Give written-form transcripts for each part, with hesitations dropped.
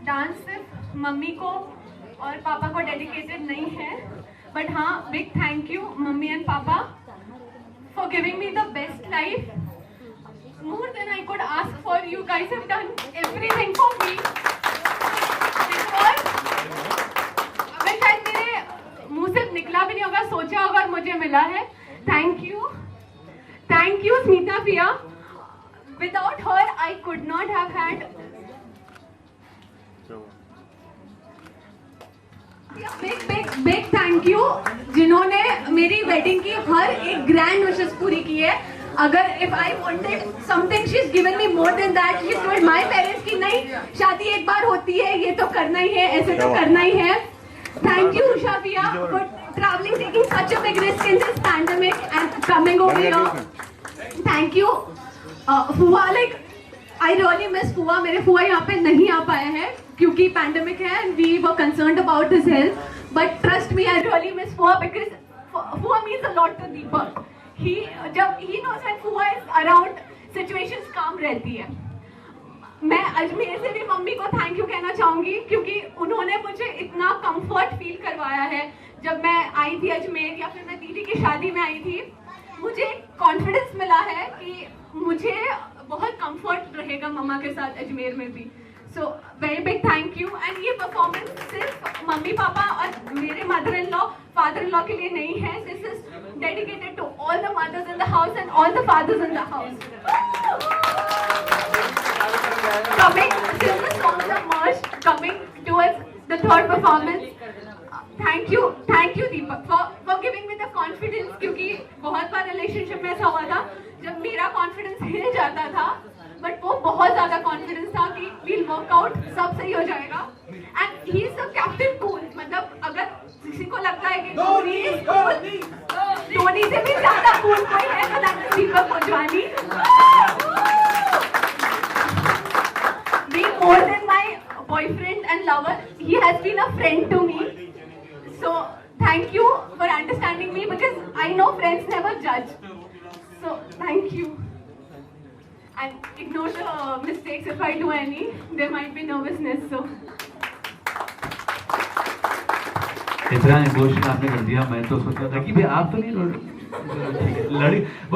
Dance सिर्फ mummy को और पापा को डेडिकेटेड नहीं है, बट हाँ, big thank you mummy and papa for giving me the best life. More than I could ask for. You guys have done everything for me. मैं शायद मेरे मुंह से निकला भी नहीं होगा, सोचा होगा और मुझे मिला है. Thank you स्मिता पिया. Without her I could not have had. Big thank you जिन्होंने मेरी वेडिंग की हर एक ग्रैंड विशेस पूरी की है. अगर if I wanted something, she's given me more than that. She told my parents कि नहीं, शादी एक बार होती है, ये तो करना ही है, ऐसे तो करना ही है. Thank you उषा पिया for traveling, taking such a big risk in this pandemic and coming over here. Thank you फुआ. Like I really miss फुआ. मेरे फुआ यहाँ पे नहीं आ पाया है क्योंकि पैंडेमिक है and we were concerned about his health. But trust me, I really miss फुआ because फुआ means a lot to Deepak. He knows when फुआ is around, situations calm रहती है. मैं अजमेर से भी मम्मी को थैंक यू कहना चाहूँगी क्योंकि उन्होंने मुझे इतना कंफर्ट फील करवाया है. जब मैं आई थी अजमेर या फिर मैं दीदी की शादी में आई थी, मुझे कॉन्फिडेंस मिला है कि मुझे बहुत कंफर्ट रहेगा मम्मा के साथ अजमेर में भी. So very big thank you. And ये परफॉर्मेंस सिर्फ मम्मी पापा और मेरे mother in law father in law के लिए नहीं है. This is dedicated to all the mothers in the house and all the fathers in the house. Coming towards the third performance, thank you Deepak for giving me the confidence. क्योंकि बहुत बार relationship में ऐसा हुआ था जब मेरा कॉन्फिडेंस हिल जाता था, बट वो बहुत ज्यादा कॉन्फिडेंस था कि we'll work out, सब सही हो जाएगा. And he is the captain cool. मतलब अगर किसी को लगता है कि धोनी से भी ज्यादा cool कोई है तो that is Deepak Mojwani. Being more than my boyfriend and lover, he has been a friend to me. So thank you for understanding me because I know friends never judge. So thank you. And ignore the mistakes if I do any. There might be nervousness. So. इतना emotional आपने कर दिया. मैं तो सोच रहा था कि भाई आप तो नहीं लड़के.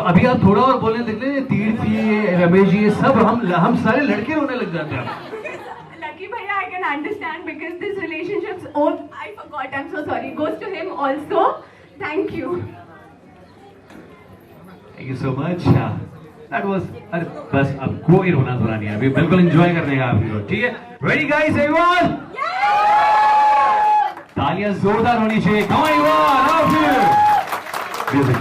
अभी आप थोड़ा और बोलने देख ले. तीर्थी, रमेश जी, ये सब हम सारे लड़के रोने लग जाते हैं. Lucky भैया, I can understand because this relationship's old. I forgot. I'm so sorry. Goes to him also. Thank you. Thank you so much. That was. अरे बस अब कोई रोना धोना नहीं है. अभी बिल्कुल एंजॉय करने का आपको. ठीक है. Ready guys, everyone? तालियां जोरदार होनी चाहिए. Come on everyone, out here. Music.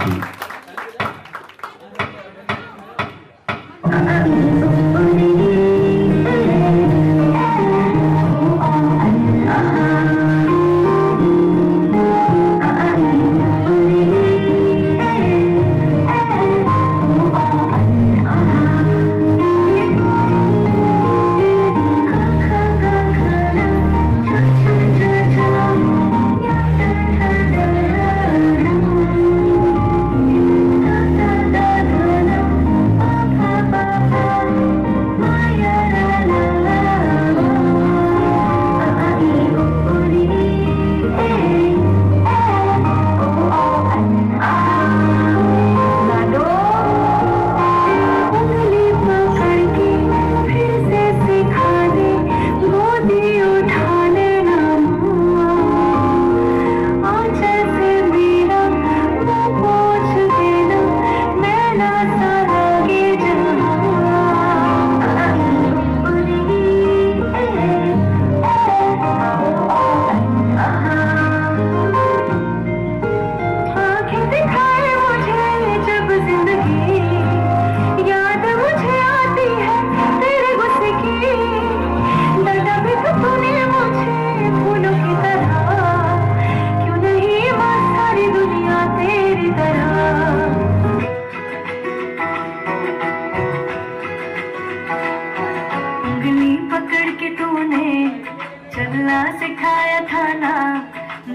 सिखाया था ना,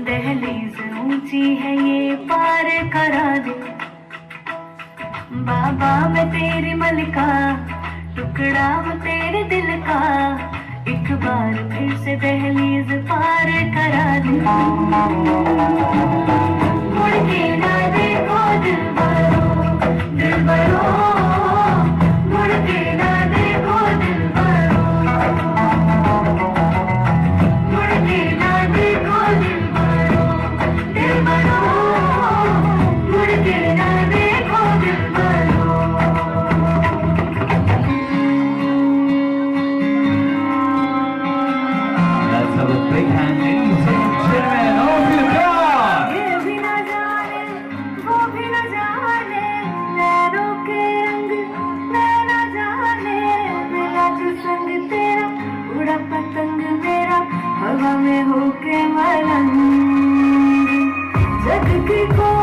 दहलीज ऊंची है ये पार करा दे। बाबा मैं तेरी मलिका, टुकड़ा हूँ तेरे दिल का, एक बार फिर से दहलीज पार करा दे। मुड़ के ना देखो दिलबरो, दिलबरो, मुड़ के ना देखो दिलबरो, मुड़ के ना देखो दिलबरो, दिलबरो, मुड़ के ना देखो Dilbaro. Let's have a big hand, ladies and gentlemen. All of you, come! ये भी न जाने, वो भी न जाने, नैनों के रंग मैं न जाने, मिला जो संग तेरा, उड़ा पतंग मेरा, हवा में होके मलंग। जग की कोई